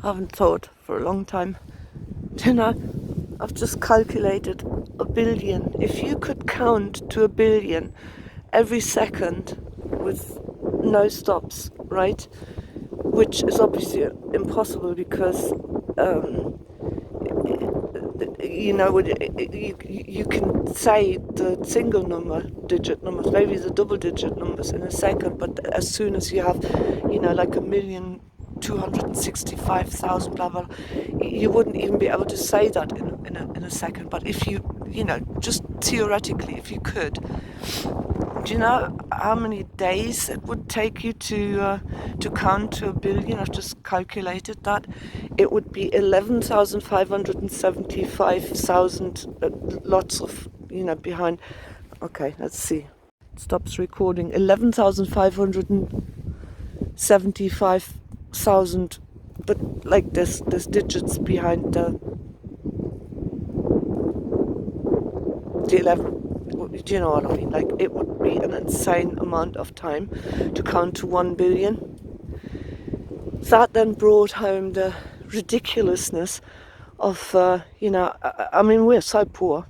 haven't thought for a long time. You know, I've just calculated 1 billion. If you could count to 1 billion every second with no stops, right? Which is obviously impossible because you can say the single digit numbers, maybe the double digit numbers in a second, but as soon as you have, like 1,265,000, blah blah, you wouldn't even be able to say that in a second. But if you, just theoretically, if you could, do you know how many days it would take you to count to 1 billion? I've just calculated that. It would be 11,575,000 lots of, behind. Okay, let's see. It stops recording. 11,575,000, but like there's digits behind the 11. Do you know what I mean? Like, it would be an insane amount of time to count to 1 billion. That then brought home the ridiculousness of, we're so poor.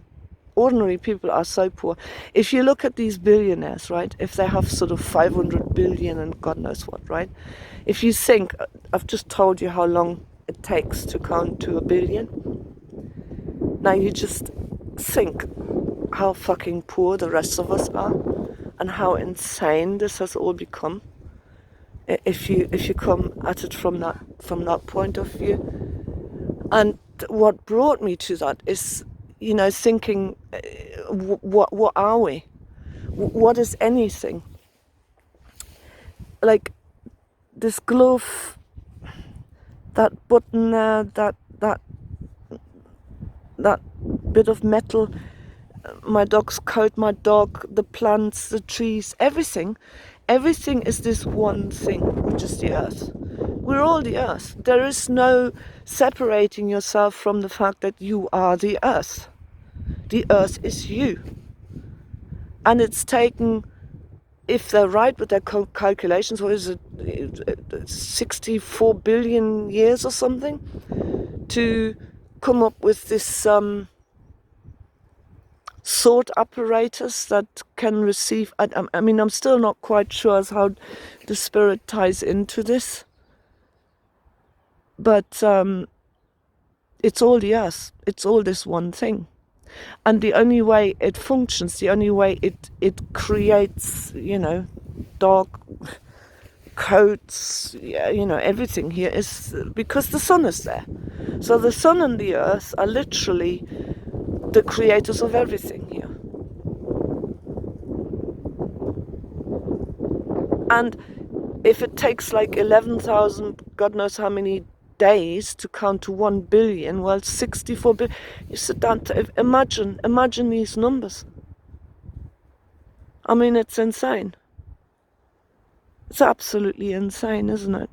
Ordinary people are so poor. If you look at these billionaires, right, if they have sort of 500 billion and God knows what, right? If you think, I've just told you how long it takes to count to 1 billion. Now you just think how fucking poor the rest of us are and how insane this has all become. If you come at it from that point of view. And what brought me to that is, thinking, what are we? What is anything? Like this glove, that button there, that bit of metal, my dog's coat, my dog, the plants, the trees, everything is this one thing, which is the earth. We're all the earth. There is no separating yourself from the fact that you are the earth. The earth is you. And it's taken, if they're right with their calculations, what is it, 64 billion years or something, to come up with this thought apparatus that can receive. I mean, I'm still not quite sure as how the spirit ties into this, but it's all the earth. It's all this one thing, and the only way it functions, the only way it creates, dog coats, everything here is because the sun is there. So the sun and the earth are literally the creators of everything here. And if it takes like 11,000, God knows how many days to count to 1 billion, well, 64 billion, you sit down to imagine these numbers. I mean, it's insane. It's absolutely insane, isn't it?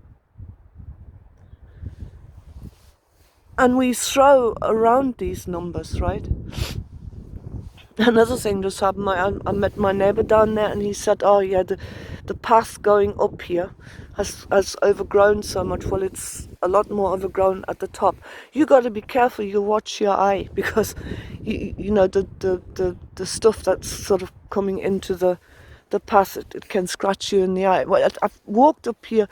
And we throw around these numbers, right? Another thing just happened. I met my neighbor down there, and he said, "Oh yeah, the path going up here has overgrown so much. Well, it's a lot more overgrown at the top. You got to be careful. You watch your eye because the stuff that's sort of coming into the path, it can scratch you in the eye. Well, I've walked up here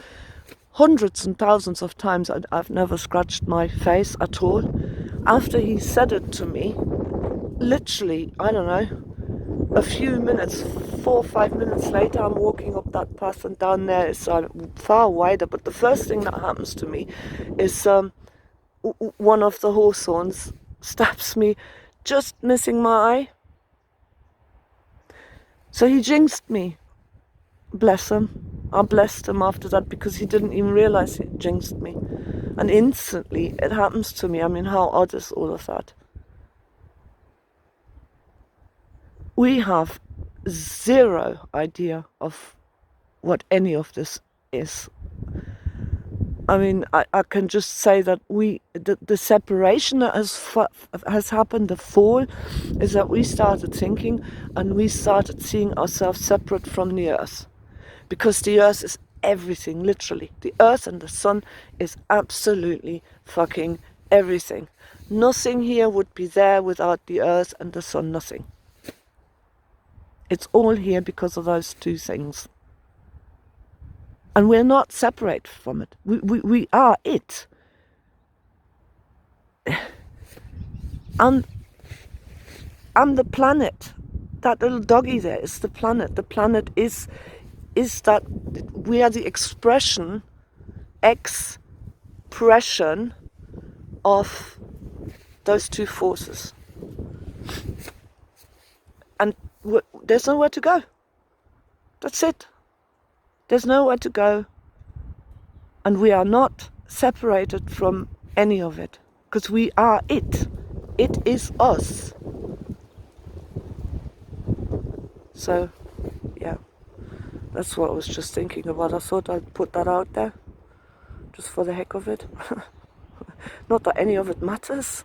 hundreds and thousands of times. I've never scratched my face at all. After he said it to me, literally, I don't know, a few minutes, 4 or 5 minutes later, I'm walking up that path, and down there is far wider. But the first thing that happens to me is one of the hawthorns stabs me, just missing my eye. So he jinxed me. Bless him. I blessed him after that because he didn't even realize he jinxed me. And instantly it happens to me. I mean, how odd is all of that? We have zero idea of what any of this is. I mean, I can just say that the separation that has happened, the fall, is that we started thinking and we started seeing ourselves separate from the earth. Because the earth is everything, literally. The earth and the sun is absolutely fucking everything. Nothing here would be there without the earth and the sun, nothing. It's all here because of those two things. And we're not separate from it. We are it. I'm the planet. That little doggy there is the planet. The planet is that we are the expression of those two forces. And there's nowhere to go. That's it. There's nowhere to go. And we are not separated from any of it. Because we are it. It is us. So, yeah. That's what I was just thinking about. I thought I'd put that out there. Just for the heck of it. Not that any of it matters.